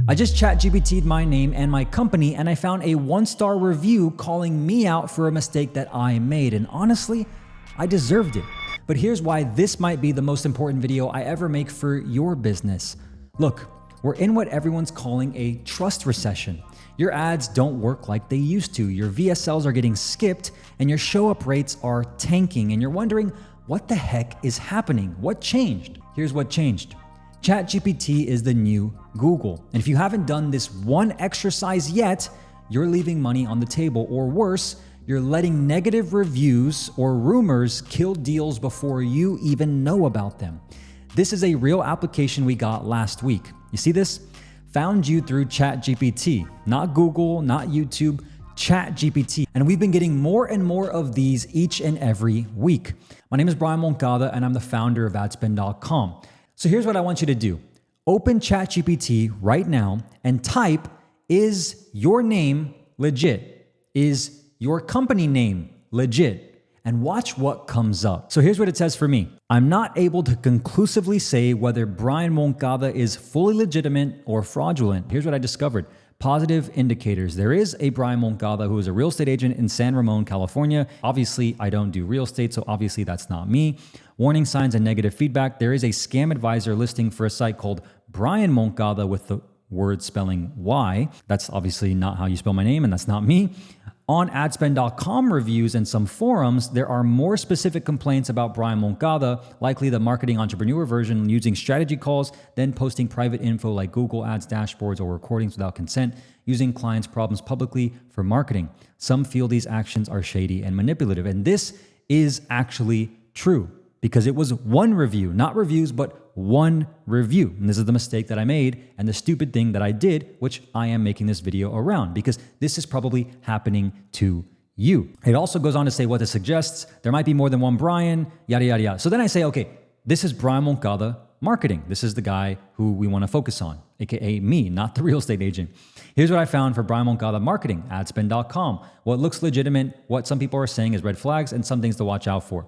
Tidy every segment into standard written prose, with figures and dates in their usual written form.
I just ChatGPT'd my name and my company, and I found a 1-star review calling me out for a mistake that I made. And honestly, I deserved it. But here's why this might be the most important video I ever make for your business. Look, we're in what everyone's calling a trust recession. Your ads don't work like they used to. Your VSLs are getting skipped, and your show-up rates are tanking. And you're wondering, what the heck is happening? What changed? Here's what changed. ChatGPT is the new Google. And if you haven't done this one exercise yet, you're leaving money on the table. Or worse, you're letting negative reviews or rumors kill deals before you even know about them. This is a real application we got last week. You see this? Found you through ChatGPT, not Google, not YouTube, ChatGPT. And we've been getting more and more of these each and every week. My name is Brian Moncada, and I'm the founder of adspend.com. So here's what I want you to do. Open ChatGPT right now and type, "Is your name legit? Is your company name legit?" And watch what comes up. So here's what it says for me. I'm not able to conclusively say whether Brian Moncada is fully legitimate or fraudulent. Here's what I discovered. Positive indicators. There is a Brian Moncada who is a real estate agent in San Ramon, California. Obviously, I don't do real estate, so obviously that's not me. Warning signs and negative feedback. There is a scam advisor listing for a site called Brian Moncada with the word spelling Y. That's obviously not how you spell my name, and that's not me. On adspend.com reviews and some forums, there are more specific complaints about Brian Moncada, likely the marketing entrepreneur version, using strategy calls, then posting private info like Google Ads dashboards or recordings without consent, using clients' problems publicly for marketing. Some feel these actions are shady and manipulative. And this is actually true because it was one review, not reviews, but one review. And this is the mistake that I made and the stupid thing that I did, which I am making this video around because this is probably happening to you. It also goes on to say what this suggests. There might be more than one Brian, yada, yada, yada. So then I say, okay, this is Brian Moncada marketing. This is the guy who we want to focus on, AKA me, not the real estate agent. Here's what I found for Brian Moncada marketing, adspend.com. What looks legitimate, what some people are saying is red flags, and some things to watch out for.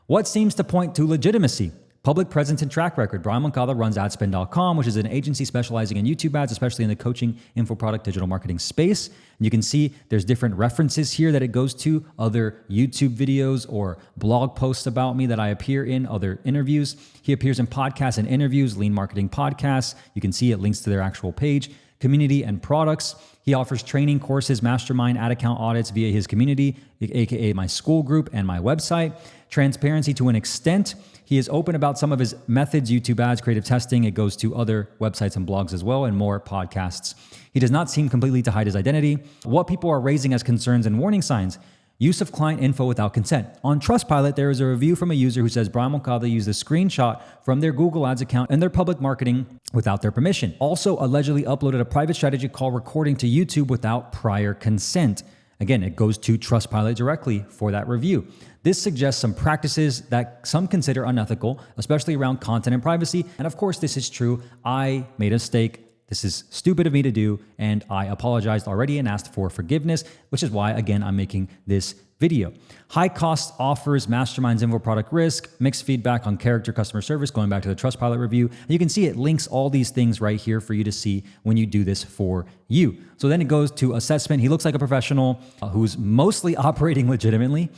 What seems to point to legitimacy? Public presence and track record. Brian Moncada runs adspend.com, which is an agency specializing in YouTube ads, especially in the coaching, info product, digital marketing space. And you can see there's different references here that it goes to, other YouTube videos or blog posts about me that I appear in, other interviews. He appears in podcasts and interviews, Lean Marketing Podcasts. You can see it links to their actual page. Community and products. He offers training courses, mastermind, ad account audits via his community, aka my school group and my website. Transparency to an extent. He is open about some of his methods, YouTube ads, creative testing. It goes to other websites and blogs as well, and more podcasts. He does not seem completely to hide his identity. What people are raising as concerns and warning signs. Use of client info without consent. On Trustpilot, there is a review from a user who says Brian Moncada used a screenshot from their Google Ads account and their public marketing without their permission. Also, allegedly uploaded a private strategy call recording to YouTube without prior consent. Again, it goes to Trustpilot directly for that review. This suggests some practices that some consider unethical, especially around content and privacy. And of course, this is true. I made a mistake. This is stupid of me to do, and I apologized already and asked for forgiveness, which is why, again, I'm making this video. High cost offers, masterminds, info product risk, mixed feedback on character, customer service, going back to the Trustpilot review. And you can see it links all these things right here for you to see when you do this for you. So then it goes to assessment. He looks like a professional who's mostly operating legitimately.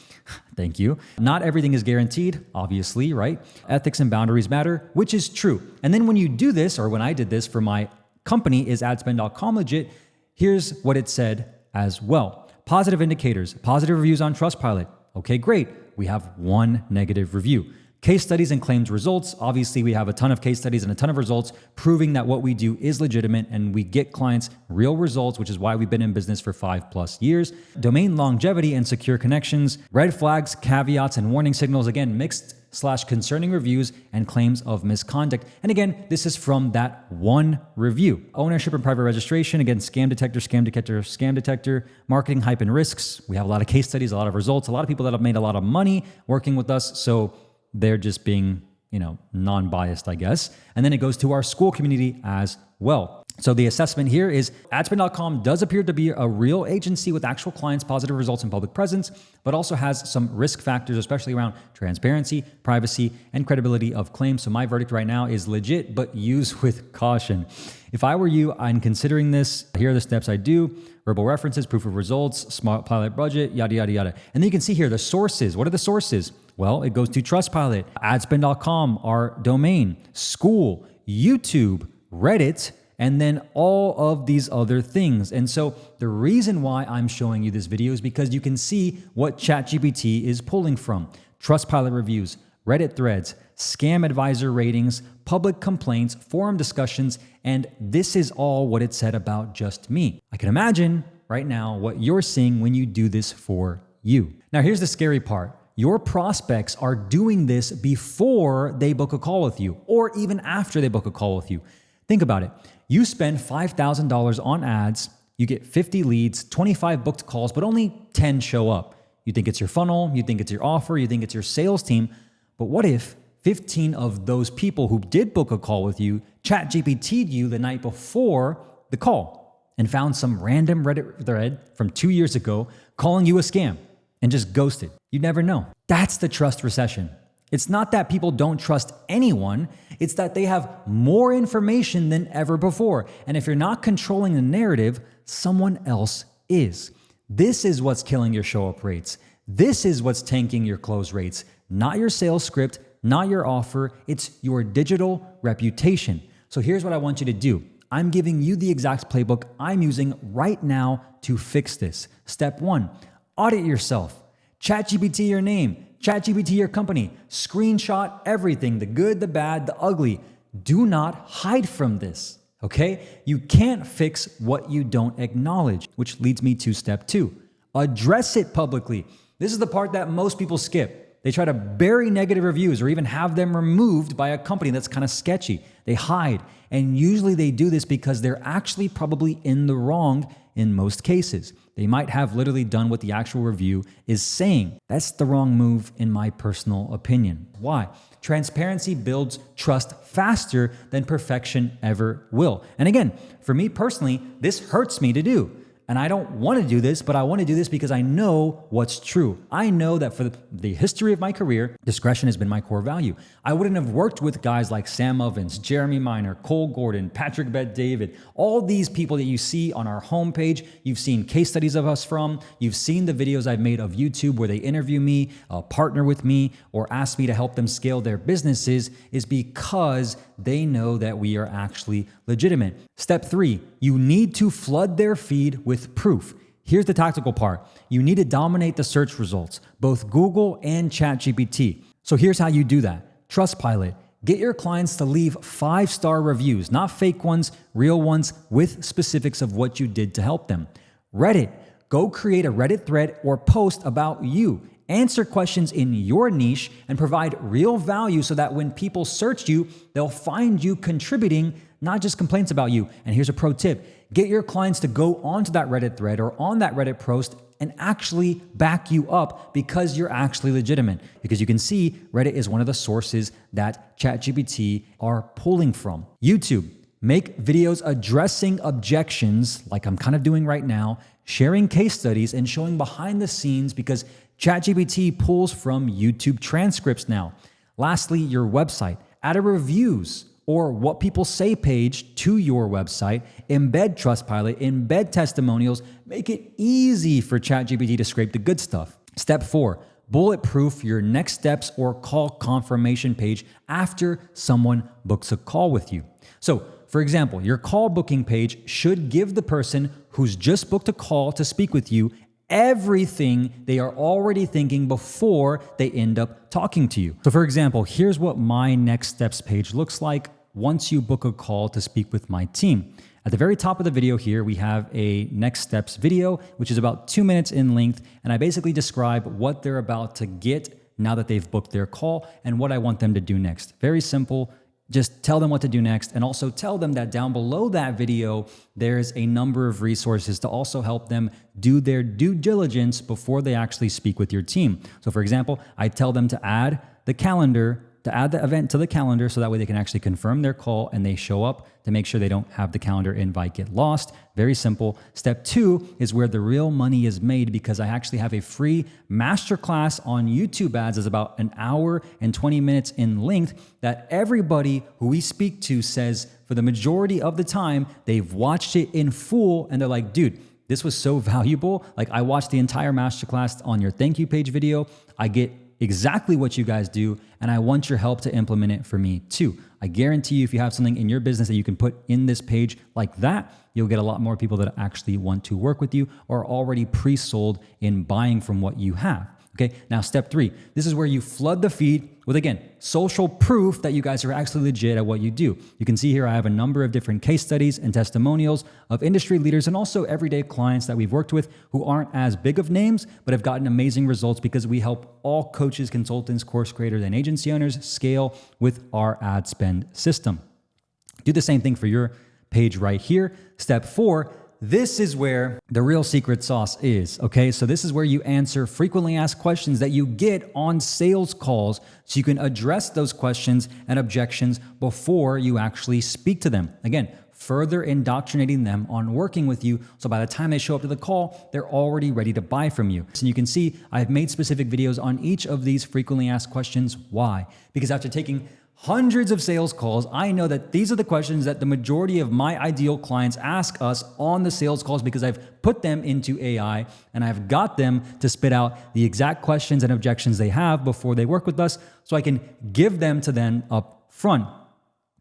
Thank you. Not everything is guaranteed, obviously, right? Ethics and boundaries matter, which is true. And then when you do this, or when I did this for my company, is adspend.com legit? Here's what it said as well. Positive indicators, positive reviews on Trustpilot. Okay, great. We have one negative review. Case studies and claims results. Obviously, we have a ton of case studies and a ton of results proving that what we do is legitimate and we get clients real results, which is why we've been in business for 5+ years. Domain longevity and secure connections. Red flags, caveats, and warning signals. Again, mixed/concerning reviews and claims of misconduct. And again, this is from that one review. Ownership and private registration. Again, scam detector, scam detector, scam detector. Marketing hype and risks. We have a lot of case studies, a lot of results, a lot of people that have made a lot of money working with us. So they're just being, non-biased, I guess. And then it goes to our school community as well. So the assessment here is adspin.com does appear to be a real agency with actual clients, positive results, and public presence, but also has some risk factors, especially around transparency, privacy, and credibility of claims. So my verdict right now is legit, but use with caution. If I were you, I'm considering this. Here are the steps I do: verbal references, proof of results, smart pilot budget, yada, yada, yada. And then you can see here the sources. What are the sources? Well, it goes to Trustpilot, adspin.com, our domain, school, YouTube, Reddit, and then all of these other things. And so the reason why I'm showing you this video is because you can see what ChatGPT is pulling from: Trustpilot reviews, Reddit threads, scam advisor ratings, public complaints, forum discussions, and this is all what it said about just me. I can imagine right now what you're seeing when you do this for you. Now, here's the scary part. Your prospects are doing this before they book a call with you, or even after they book a call with you. Think about it. You spend $5,000 on ads, you get 50 leads, 25 booked calls, but only 10 show up. You think it's your funnel, you think it's your offer, you think it's your sales team. But what if 15 of those people who did book a call with you ChatGPT'd you the night before the call and found some random Reddit thread from 2 years ago calling you a scam and just ghosted? You'd never know. That's the trust recession. It's not that people don't trust anyone, it's that they have more information than ever before. And if you're not controlling the narrative, someone else is. This is what's killing your show-up rates. This is what's tanking your close rates. Not your sales script, not your offer, it's your digital reputation. So here's what I want you to do. I'm giving you the exact playbook I'm using right now to fix this. Step 1, audit yourself. ChatGPT your name. ChatGPT your company, screenshot everything, the good, the bad, the ugly. Do not hide from this, okay? You can't fix what you don't acknowledge, which leads me to step 2. Address it publicly. This is the part that most people skip. They try to bury negative reviews or even have them removed by a company that's kind of sketchy. They hide, and usually they do this because they're actually probably in the wrong in most cases. They might have literally done what the actual review is saying. That's the wrong move in my personal opinion. Why? Transparency builds trust faster than perfection ever will. And again, for me personally, this hurts me to do. And I don't want to do this, but I want to do this because I know what's true. I know that for the history of my career, discretion has been my core value. I wouldn't have worked with guys like Sam Ovens, Jeremy Miner, Cole Gordon, Patrick Bet-David, all these people that you see on our homepage. You've seen case studies of us from. You've seen the videos I've made of YouTube where they interview me, partner with me, or ask me to help them scale their businesses, is because they know that we are actually legitimate. Step 3, you need to flood their feed with proof. Here's the tactical part. You need to dominate the search results, both Google and ChatGPT. So here's how you do that. Trustpilot. Get your clients to leave 5-star reviews, not fake ones, real ones with specifics of what you did to help them. Reddit. Go create a Reddit thread or post about you. Answer questions in your niche and provide real value so that when people search you, they'll find you contributing, not just complaints about you. And here's a pro tip. Get your clients to go onto that Reddit thread or on that Reddit post and actually back you up because you're actually legitimate. Because you can see Reddit is one of the sources that ChatGPT are pulling from. YouTube. Make videos addressing objections like I'm kind of doing right now, sharing case studies and showing behind the scenes because ChatGPT pulls from YouTube transcripts now. Lastly, your website. Add a reviews or what people say page to your website. Embed Trustpilot, embed testimonials. Make it easy for ChatGPT to scrape the good stuff. Step 4, bulletproof your next steps or call confirmation page after someone books a call with you. So, for example, your call booking page should give the person who's just booked a call to speak with you everything they are already thinking before they end up talking to you. So for example, here's what my next steps page looks like once you book a call to speak with my team. At the very top of the video here, we have a next steps video, which is about 2 minutes in length. And I basically describe what they're about to get now that they've booked their call and what I want them to do next. Very simple. Just tell them what to do next, and also tell them that down below that video, there's a number of resources to also help them do their due diligence before they actually speak with your team. So for example, I tell them to add the calendar to add the event to the calendar so that way they can actually confirm their call and they show up to make sure they don't have the calendar invite get lost. Very simple. Step 2 is where the real money is made, because I actually have a free masterclass on YouTube ads that's about an hour and 20 minutes in length that everybody who we speak to says for the majority of the time, they've watched it in full and they're like, dude, this was so valuable. Like, I watched the entire masterclass on your thank you page video. I get exactly what you guys do, and I want your help to implement it for me too. I guarantee you, if you have something in your business that you can put in this page like that, you'll get a lot more people that actually want to work with you or are already pre-sold in buying from what you have. Okay, now step 3, this is where you flood the feed with, again, social proof that you guys are actually legit at what you do. You can see here I have a number of different case studies and testimonials of industry leaders and also everyday clients that we've worked with who aren't as big of names, but have gotten amazing results because we help all coaches, consultants, course creators, and agency owners scale with our ad spend system. Do the same thing for your page right here. Step 4, this is where the real secret sauce is, okay? So this is where you answer frequently asked questions that you get on sales calls so you can address those questions and objections before you actually speak to them. Again, further indoctrinating them on working with you, so by the time they show up to the call, they're already ready to buy from you. So you can see I've made specific videos on each of these frequently asked questions. Why? Because after taking hundreds of sales calls, I know that these are the questions that the majority of my ideal clients ask us on the sales calls, because I've put them into AI and I've got them to spit out the exact questions and objections they have before they work with us, so I can give them to them up front.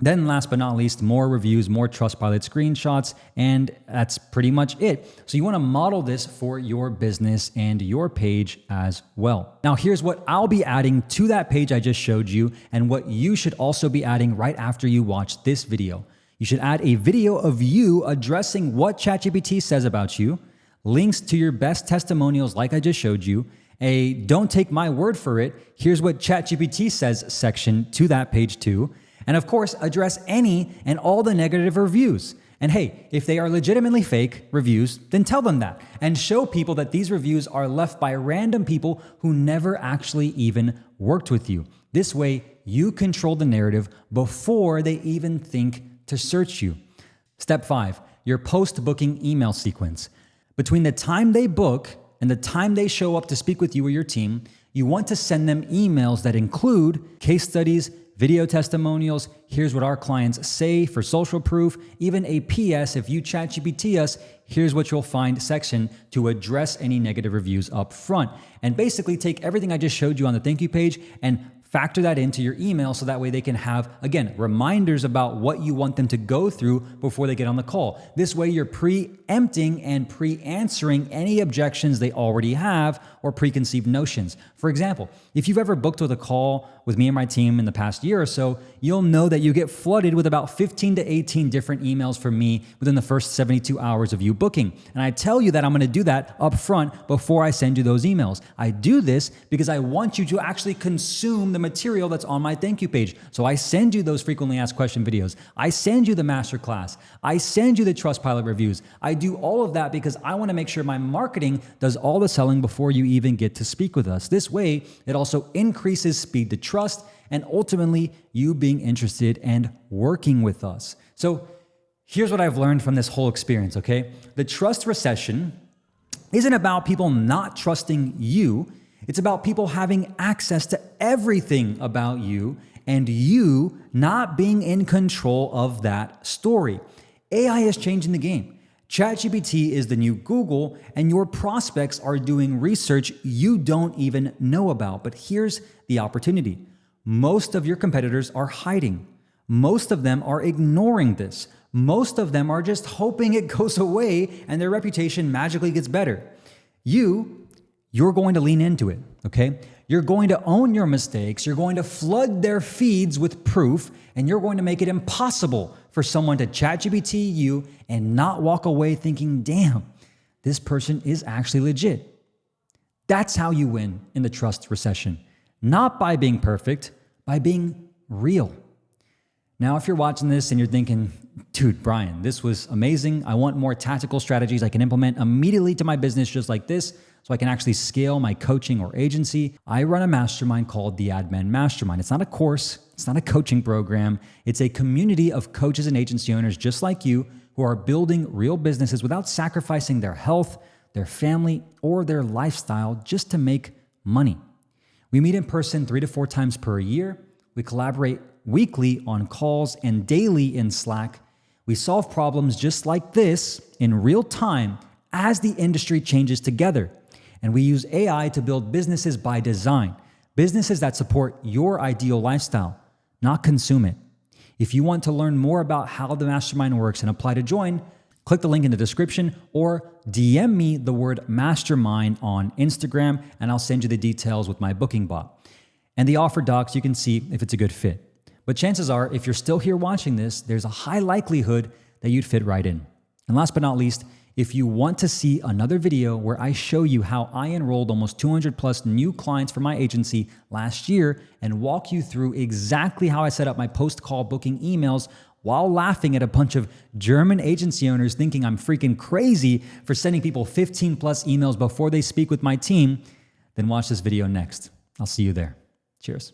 Then last but not least, more reviews, more Trustpilot screenshots, and that's pretty much it. So you want to model this for your business and your page as well. Now here's what I'll be adding to that page I just showed you, and what you should also be adding right after you watch this video. You should add a video of you addressing what ChatGPT says about you, links to your best testimonials like I just showed you, a don't take my word for it, here's what ChatGPT says section to that page too, and of course, address any and all the negative reviews. And hey, if they are legitimately fake reviews, then tell them that and show people that these reviews are left by random people who never actually even worked with you. This way, you control the narrative before they even think to search you. Step 5, your post-booking email sequence. Between the time they book and the time they show up to speak with you or your team, you want to send them emails that include case studies, video testimonials, here's what our clients say for social proof, even a PS, if you ChatGPT us, here's what you'll find section to address any negative reviews up front. And basically take everything I just showed you on the thank you page and factor that into your email, so that way they can have, again, reminders about what you want them to go through before they get on the call. This way you're preempting and pre-answering any objections they already have or preconceived notions. For example, if you've ever booked with a call with me and my team in the past year or so, you'll know that you get flooded with about 15 to 18 different emails from me within the first 72 hours of you booking. And I tell you that I'm going to do that up front before I send you those emails. I do this because I want you to actually consume the material that's on my thank you page. So I send you those frequently asked question videos. I send you the masterclass. I send you the Trustpilot reviews. I do all of that because I want to make sure my marketing does all the selling before you even get to speak with us. This way, it also increases speed to trust and ultimately you being interested and working with us. So here's what I've learned from this whole experience, okay? The trust recession isn't about people not trusting you. It's about people having access to everything about you and you not being in control of that story. AI is changing the game. ChatGPT is the new Google, and your prospects are doing research you don't even know about. But here's the opportunity. Most of your competitors are hiding. Most of them are ignoring this. Most of them are just hoping it goes away and their reputation magically gets better. You're going to lean into it, okay? You're going to own your mistakes. You're going to flood their feeds with proof, and you're going to make it impossible for someone to ChatGPT you and not walk away thinking, damn, this person is actually legit. That's how you win in the trust recession. Not by being perfect, by being real. Now, if you're watching this and you're thinking, dude, Brian, this was amazing. I want more tactical strategies I can implement immediately to my business just like this so I can actually scale my coaching or agency. I run a mastermind called the Admin Mastermind. It's not a course. It's not a coaching program. It's a community of coaches and agency owners just like you who are building real businesses without sacrificing their health, their family, or their lifestyle just to make money. We meet in person 3 to 4 times per year. We collaborate weekly on calls and daily in Slack. We solve problems just like this in real time as the industry changes together. And we use AI to build businesses by design, businesses that support your ideal lifestyle, not consume it. If you want to learn more about how the mastermind works and apply to join, click the link in the description or DM me the word mastermind on Instagram and I'll send you the details with my booking bot. And the offer docs, you can see if it's a good fit. But chances are, if you're still here watching this, there's a high likelihood that you'd fit right in. And last but not least, if you want to see another video where I show you how I enrolled almost 200 plus new clients for my agency last year and walk you through exactly how I set up my post-call booking emails while laughing at a bunch of German agency owners thinking I'm freaking crazy for sending people 15 plus emails before they speak with my team, then watch this video next. I'll see you there. Cheers.